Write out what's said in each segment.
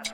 Hey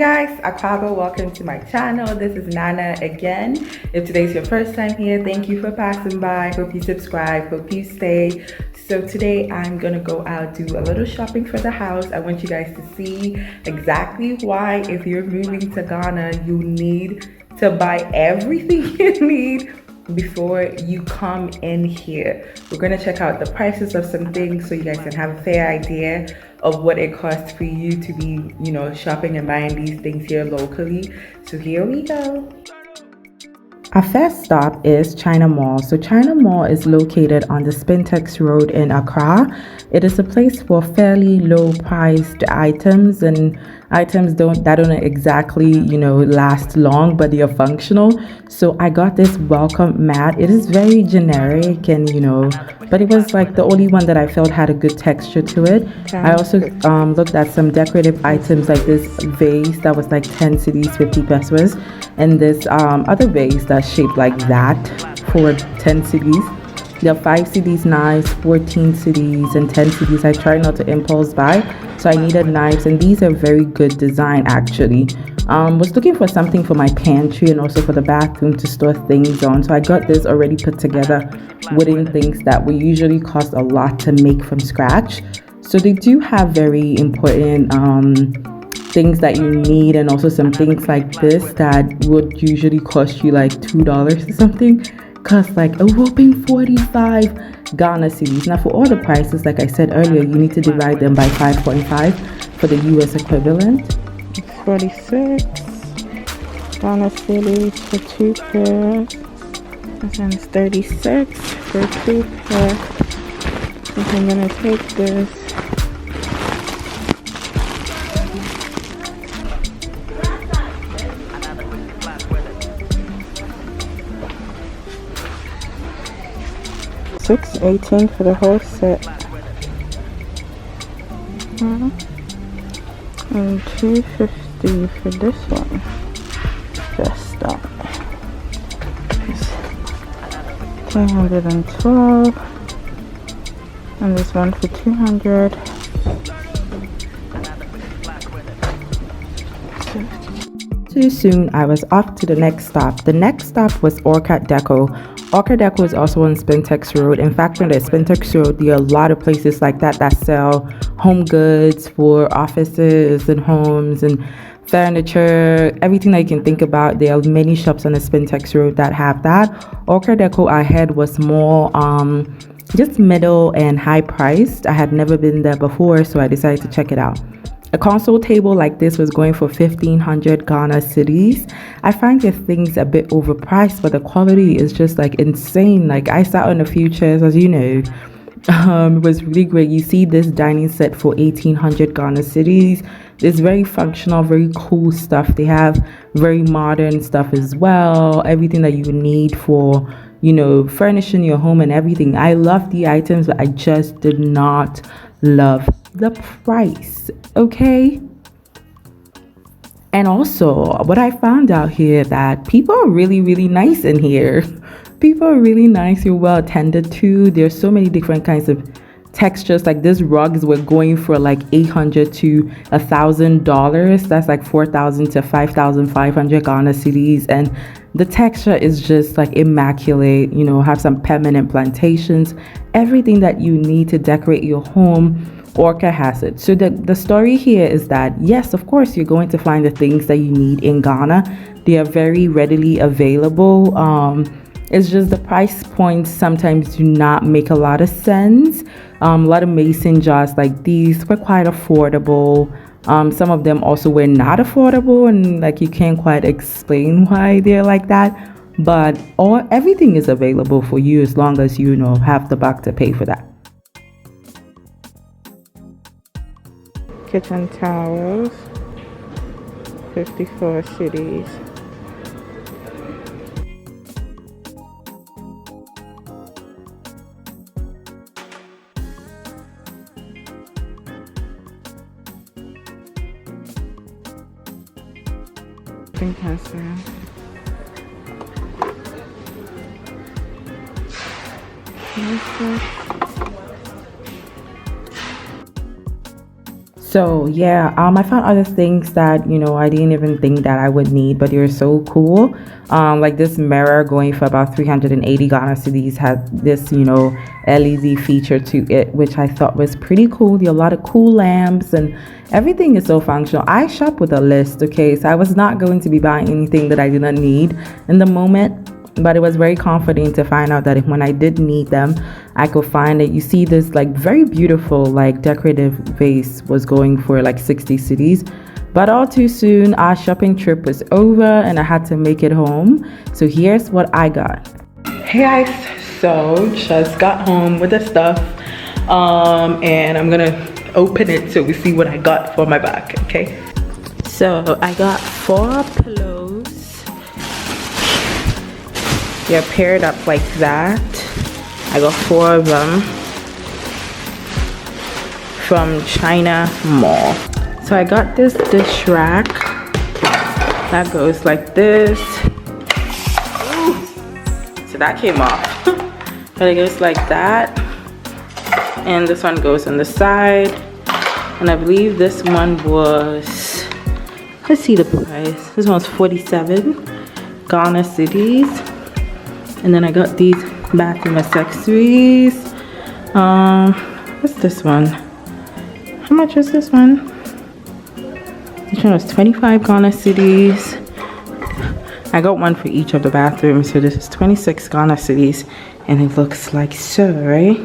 guys, Akaba, welcome to my channel. This is Nana again. If today's your first time here, thank you for passing by. Hope you subscribe, hope you stay. So today I'm gonna go out, do a little shopping for the house. I want you guys to see exactly why if you're moving to Ghana, you need to buy everything you need before you come in here. We're gonna check out the prices of some things so you guys can have a fair idea of what it costs for you to be, shopping and buying these things here locally. So here we go. Our first stop is China Mall. So China Mall is located on the Spintex Road in Accra. It is a place for fairly low priced items and items that don't exactly, last long, but they are functional. So I got this welcome mat. It is very generic and, but it was like the only one that I felt had a good texture to it. I also looked at some decorative items like this vase that was like 10 cedis, 50 pesos, and this other vase that's shaped like that for 10 cedis. There are 5 cedis knives, 14 cedis, and 10 cedis. I tried not to impulse buy, so I needed knives, and these are very good design actually. Was looking for something for my pantry and also for the bathroom to store things on, so I got this already put together wooden things that would usually cost a lot to make from scratch. So they do have very important things that you need, and also some things like this that would usually cost you like $2 or something, cost like a whopping 45 Ghana cedis. Now for all the prices, like I said earlier, you need to divide them by 5.5 for the US equivalent. 46 Ghana cedis for 2 pairs, and then it's 36 for 2 pairs. So I'm gonna take this. $6.18 for the whole set, and $2.50 for this one. Just stop. 312, and this one for 200. Too soon, I was off to the next stop. The next stop was Orca Deco. Orca Deco is also on Spintex Road. In fact, on the Spintex Road, there are a lot of places like that sell home goods for offices and homes and furniture, everything that you can think about. There are many shops on the Spintex Road that have that. Orca Deco I had was more just middle and high priced. I had never been there before, so I decided to check it out. A console table like this was going for 1,500 Ghana cedis. I find the things a bit overpriced, but the quality is just like insane. Like I sat on a few chairs, as you know. It was really great. You see this dining set for 1,800 Ghana cedis. It's very functional, very cool stuff. They have very modern stuff as well. Everything that you need for, furnishing your home and everything. I love the items, but I just did not love the price. Okay. And also what I found out here, that people are really, really nice in here. People are really nice. You're well attended to. There's so many different kinds of textures. Like these rugs were going for like $800 to $1,000. That's like 4,000 to 5,500 Ghana cedis, and the texture is just like immaculate. Have some permanent plantations. Everything that you need to decorate your home, Orca has it. So the story here is that yes, of course, you're going to find the things that you need in Ghana. They are very readily available. It's just the price points sometimes do not make a lot of sense. A lot of mason jars like these were quite affordable. Some of them also were not affordable, and like you can't quite explain why they're like that. But everything is available for you as long as you have the buck to pay for that. Kitchen towels, 54 cedis. Pink pencil. So yeah, I found other things that I didn't even think that I would need, but they're so cool. Like this mirror going for about 380 Ghana cedis had this LED feature to it, which I thought was pretty cool. There are a lot of cool lamps and everything is so functional. I shop with a list, okay, so I was not going to be buying anything that I did not need in the moment. But it was very comforting to find out that when I did need them, I could find it. You see this like very beautiful like decorative vase was going for like 60 cedis. But all too soon, our shopping trip was over and I had to make it home. So here's what I got. Hey guys, so just got home with the stuff. And I'm gonna open it so we see what I got for my back, okay? So I got 4 pillows. They're paired up like that. I got 4 of them from China Mall. So I got this dish rack that goes like this. Ooh. So that came off. But it goes like that. And this one goes on the side. And I believe this one was, let's see the price. This one's 47 Ghana cedis. And then I got these bathroom accessories. What's this one? How much is this one? This one was 25 Ghana cedis. I got one for each of the bathrooms, so this is 26 Ghana cedis, and it looks like so, right?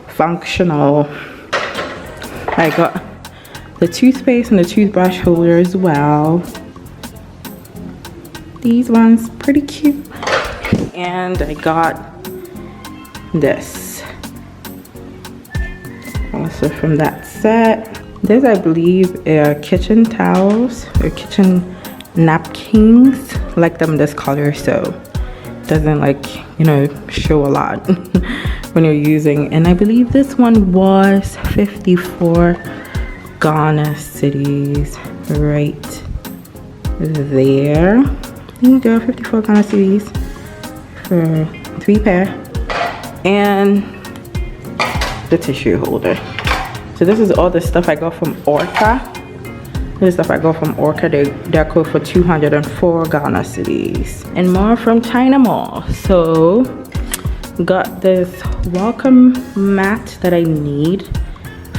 Functional. I got the toothpaste and the toothbrush holder as well. These ones pretty cute. And I got this also from that set. This I believe are kitchen towels or kitchen napkins. I like them this color, so it doesn't like show a lot when you're using. And I believe this one was 54 Ghana cedis right there. There you go, 54 Ghana cedis for 3 pair. And the tissue holder. So this is all the stuff I got from Orca. This is stuff I got from Orca. Deco for 204 Ghana cedis. And more from China Mall. So got this welcome mat that I need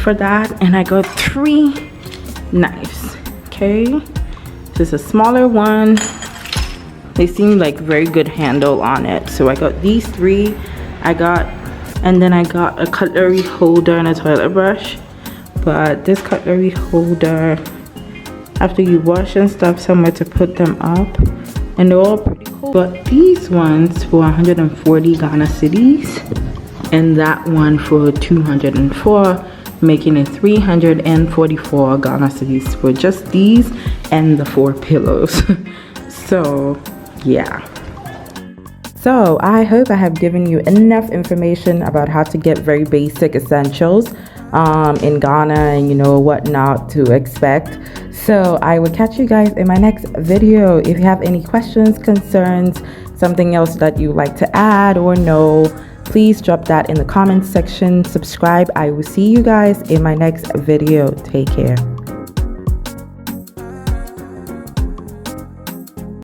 for that. And I got 3 knives. Okay. This is a smaller one. They seem like very good handle on it. So I got these 3. And then I got a cutlery holder and a toilet brush. But this cutlery holder, after you wash and stuff, somewhere to put them up. And they're all pretty cool. But these ones for 140 Ghana cedis. And that one for 204, making it 344 Ghana cedis for just these and the 4 pillows. So yeah. So I hope I have given you enough information about how to get very basic essentials in Ghana and what not to expect. So I will catch you guys in my next video. If you have any questions, concerns, something else that you like to add or know, please drop that in the comments section. Subscribe. I will see you guys in my next video. Take care.